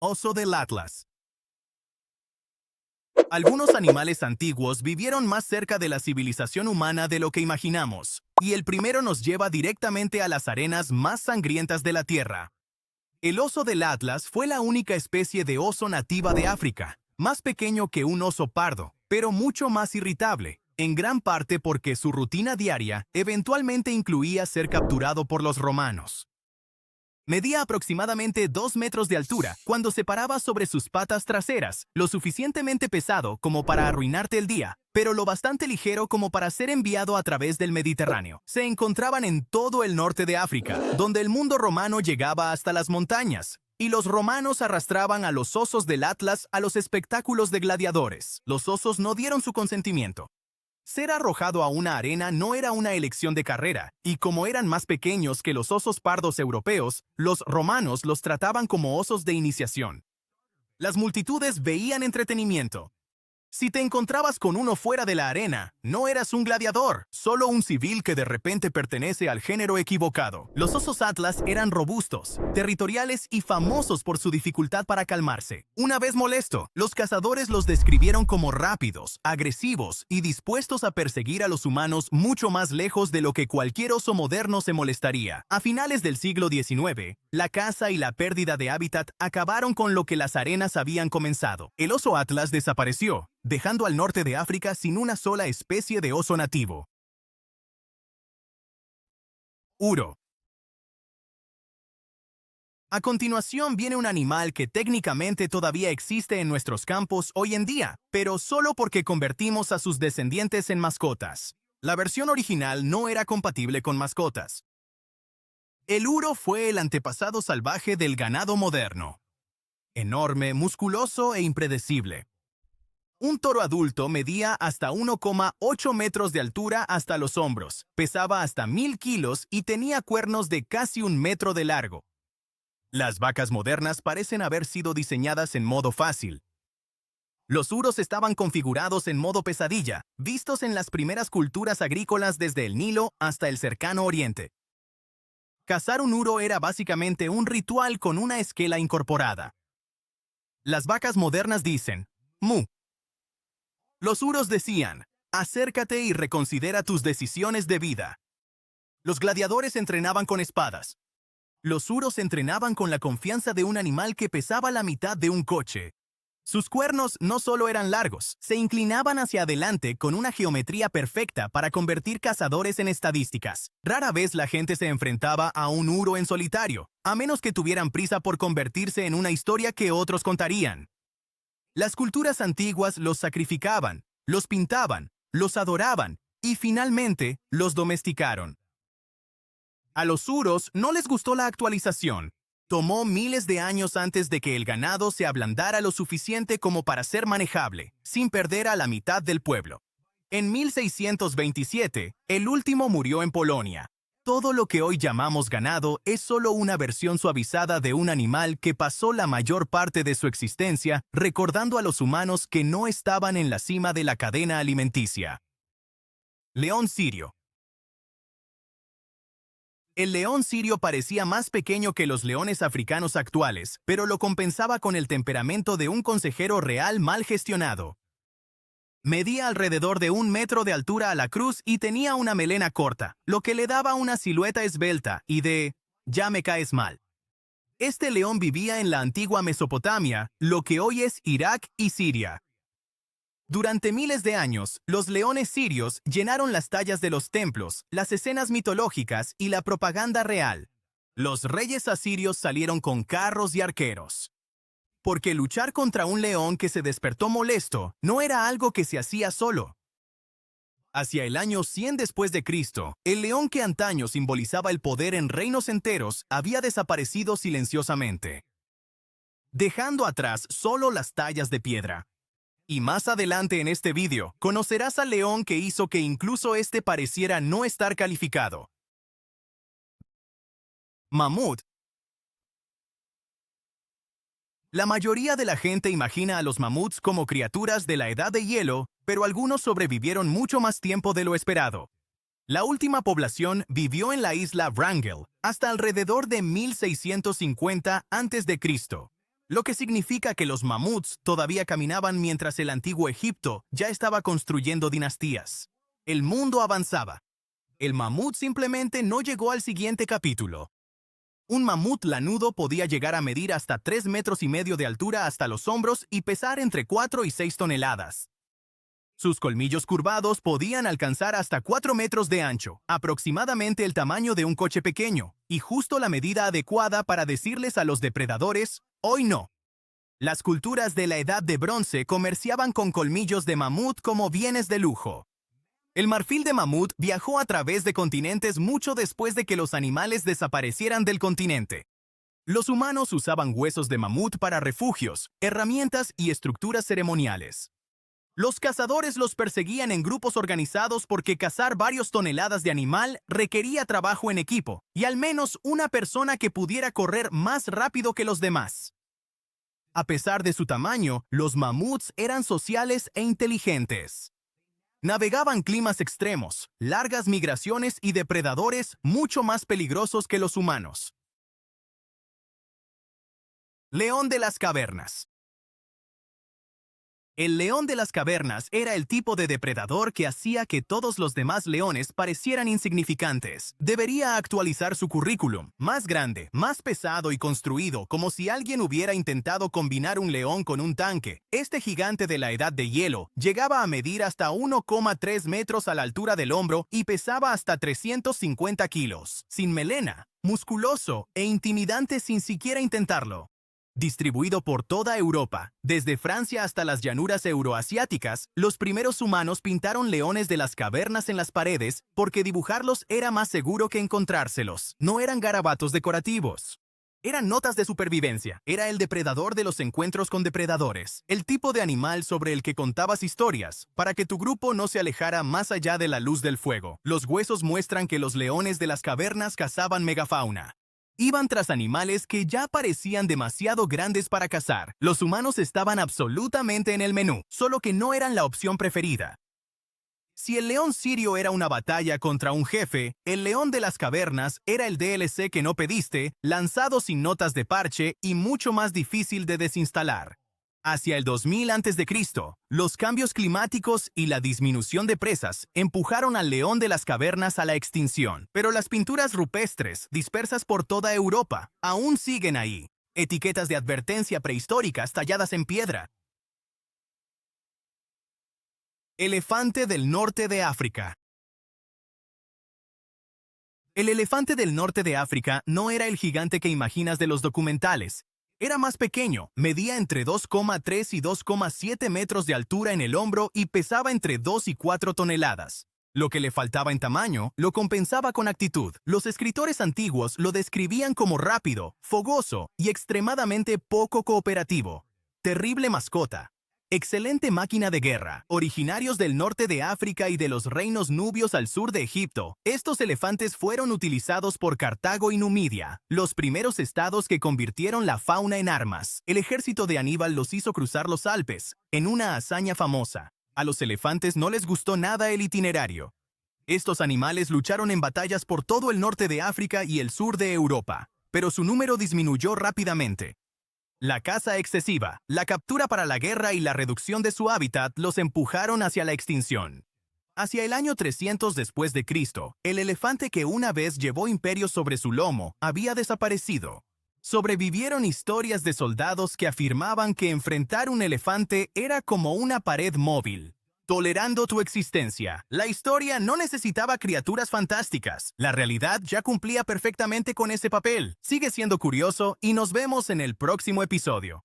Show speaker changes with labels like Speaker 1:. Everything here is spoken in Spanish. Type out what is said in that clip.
Speaker 1: Oso del Atlas. Algunos animales antiguos vivieron más cerca de la civilización humana de lo que imaginamos, y el primero nos lleva directamente a las arenas más sangrientas de la Tierra. El oso del Atlas fue la única especie de oso nativa de África, más pequeño que un oso pardo, pero mucho más irritable, en gran parte porque su rutina diaria eventualmente incluía ser capturado por los romanos. Medía aproximadamente 2 metros de altura cuando se paraba sobre sus patas traseras, lo suficientemente pesado como para arruinarte el día, pero lo bastante ligero como para ser enviado a través del Mediterráneo. Se encontraban en todo el norte de África, donde el mundo romano llegaba hasta las montañas, y los romanos arrastraban a los osos del Atlas a los espectáculos de gladiadores. Los osos no dieron su consentimiento. Ser arrojado a una arena no era una elección de carrera, y como eran más pequeños que los osos pardos europeos, los romanos los trataban como osos de iniciación. Las multitudes veían entretenimiento. Si te encontrabas con uno fuera de la arena, no eras un gladiador, solo un civil que de repente pertenece al género equivocado. Los osos Atlas eran robustos, territoriales y famosos por su dificultad para calmarse. Una vez molesto, los cazadores los describieron como rápidos, agresivos y dispuestos a perseguir a los humanos mucho más lejos de lo que cualquier oso moderno se molestaría. A finales del siglo XIX, la caza y la pérdida de hábitat acabaron con lo que las arenas habían comenzado. El oso Atlas desapareció, dejando al norte de África sin una sola especie de oso nativo. Uro. A continuación viene un animal que técnicamente todavía existe en nuestros campos hoy en día, pero solo porque convertimos a sus descendientes en mascotas. La versión original no era compatible con mascotas. El uro fue el antepasado salvaje del ganado moderno. Enorme, musculoso e impredecible. Un toro adulto medía hasta 1,8 metros de altura hasta los hombros, pesaba hasta 1000 kilos y tenía cuernos de casi 1 metro de largo. Las vacas modernas parecen haber sido diseñadas en modo fácil. Los uros estaban configurados en modo pesadilla, vistos en las primeras culturas agrícolas desde el Nilo hasta el cercano Oriente. Cazar un uro era básicamente un ritual con una esquela incorporada. Las vacas modernas dicen, mu. Los uros decían, acércate y reconsidera tus decisiones de vida. Los gladiadores entrenaban con espadas. Los uros entrenaban con la confianza de un animal que pesaba la mitad de un coche. Sus cuernos no solo eran largos, se inclinaban hacia adelante con una geometría perfecta para convertir cazadores en estadísticas. Rara vez la gente se enfrentaba a un uro en solitario, a menos que tuvieran prisa por convertirse en una historia que otros contarían. Las culturas antiguas los sacrificaban, los pintaban, los adoraban y finalmente los domesticaron. A los uros no les gustó la actualización. Tomó miles de años antes de que el ganado se ablandara lo suficiente como para ser manejable, sin perder a la mitad del pueblo. En 1627, el último murió en Polonia. Todo lo que hoy llamamos ganado es solo una versión suavizada de un animal que pasó la mayor parte de su existencia recordando a los humanos que no estaban en la cima de la cadena alimenticia. León sirio. El león sirio parecía más pequeño que los leones africanos actuales, pero lo compensaba con el temperamento de un consejero real mal gestionado. Medía alrededor de 1 metro de altura a la cruz y tenía una melena corta, lo que le daba una silueta esbelta y de «ya me caes mal». Este león vivía en la antigua Mesopotamia, lo que hoy es Irak y Siria. Durante miles de años, los leones sirios llenaron las tallas de los templos, las escenas mitológicas y la propaganda real. Los reyes asirios salieron con carros y arqueros. Porque luchar contra un león que se despertó molesto no era algo que se hacía solo. Hacia el año 100 después de Cristo, el león que antaño simbolizaba el poder en reinos enteros había desaparecido silenciosamente, dejando atrás solo las tallas de piedra. Y más adelante en este vídeo, conocerás al león que hizo que incluso este pareciera no estar calificado. Mamut. La mayoría de la gente imagina a los mamuts como criaturas de la edad de hielo, pero algunos sobrevivieron mucho más tiempo de lo esperado. La última población vivió en la isla Wrangel hasta alrededor de 1650 a.C. lo que significa que los mamuts todavía caminaban mientras el antiguo Egipto ya estaba construyendo dinastías. El mundo avanzaba. El mamut simplemente no llegó al siguiente capítulo. Un mamut lanudo podía llegar a medir hasta 3,5 metros de altura hasta los hombros y pesar entre 4 y 6 toneladas. Sus colmillos curvados podían alcanzar hasta 4 metros de ancho, aproximadamente el tamaño de un coche pequeño, y justo la medida adecuada para decirles a los depredadores, hoy no. Las culturas de la Edad de Bronce comerciaban con colmillos de mamut como bienes de lujo. El marfil de mamut viajó a través de continentes mucho después de que los animales desaparecieran del continente. Los humanos usaban huesos de mamut para refugios, herramientas y estructuras ceremoniales. Los cazadores los perseguían en grupos organizados porque cazar varias toneladas de animal requería trabajo en equipo y al menos una persona que pudiera correr más rápido que los demás. A pesar de su tamaño, los mamuts eran sociales e inteligentes. Navegaban climas extremos, largas migraciones y depredadores mucho más peligrosos que los humanos. León de las cavernas. El león de las cavernas era el tipo de depredador que hacía que todos los demás leones parecieran insignificantes. Debería actualizar su currículum, más grande, más pesado y construido, como si alguien hubiera intentado combinar un león con un tanque. Este gigante de la edad de hielo llegaba a medir hasta 1,3 metros a la altura del hombro y pesaba hasta 350 kilos, sin melena, musculoso e intimidante sin siquiera intentarlo. Distribuido por toda Europa, desde Francia hasta las llanuras euroasiáticas, los primeros humanos pintaron leones de las cavernas en las paredes porque dibujarlos era más seguro que encontrárselos. No eran garabatos decorativos. Eran notas de supervivencia. Era el depredador de los encuentros con depredadores. El tipo de animal sobre el que contabas historias, para que tu grupo no se alejara más allá de la luz del fuego. Los huesos muestran que los leones de las cavernas cazaban megafauna. Iban tras animales que ya parecían demasiado grandes para cazar. Los humanos estaban absolutamente en el menú, solo que no eran la opción preferida. Si el león sirio era una batalla contra un jefe, el león de las cavernas era el DLC que no pediste, lanzado sin notas de parche y mucho más difícil de desinstalar. Hacia el 2000 a.C., los cambios climáticos y la disminución de presas empujaron al león de las cavernas a la extinción. Pero las pinturas rupestres, dispersas por toda Europa, aún siguen ahí. Etiquetas de advertencia prehistóricas talladas en piedra. Elefante del norte de África. El elefante del norte de África no era el gigante que imaginas de los documentales. Era más pequeño, medía entre 2,3 y 2,7 metros de altura en el hombro y pesaba entre 2 y 4 toneladas. Lo que le faltaba en tamaño lo compensaba con actitud. Los escritores antiguos lo describían como rápido, fogoso y extremadamente poco cooperativo. Terrible mascota. Excelente máquina de guerra. Originarios del norte de África y de los reinos nubios al sur de Egipto, estos elefantes fueron utilizados por Cartago y Numidia, los primeros estados que convirtieron la fauna en armas. El ejército de Aníbal los hizo cruzar los Alpes, en una hazaña famosa. A los elefantes no les gustó nada el itinerario. Estos animales lucharon en batallas por todo el norte de África y el sur de Europa, pero su número disminuyó rápidamente. La caza excesiva, la captura para la guerra y la reducción de su hábitat los empujaron hacia la extinción. Hacia el año 300 después de Cristo, el elefante que una vez llevó imperios sobre su lomo había desaparecido. Sobrevivieron historias de soldados que afirmaban que enfrentar un elefante era como una pared móvil, tolerando tu existencia. La historia no necesitaba criaturas fantásticas. La realidad ya cumplía perfectamente con ese papel. Sigue siendo curioso y nos vemos en el próximo episodio.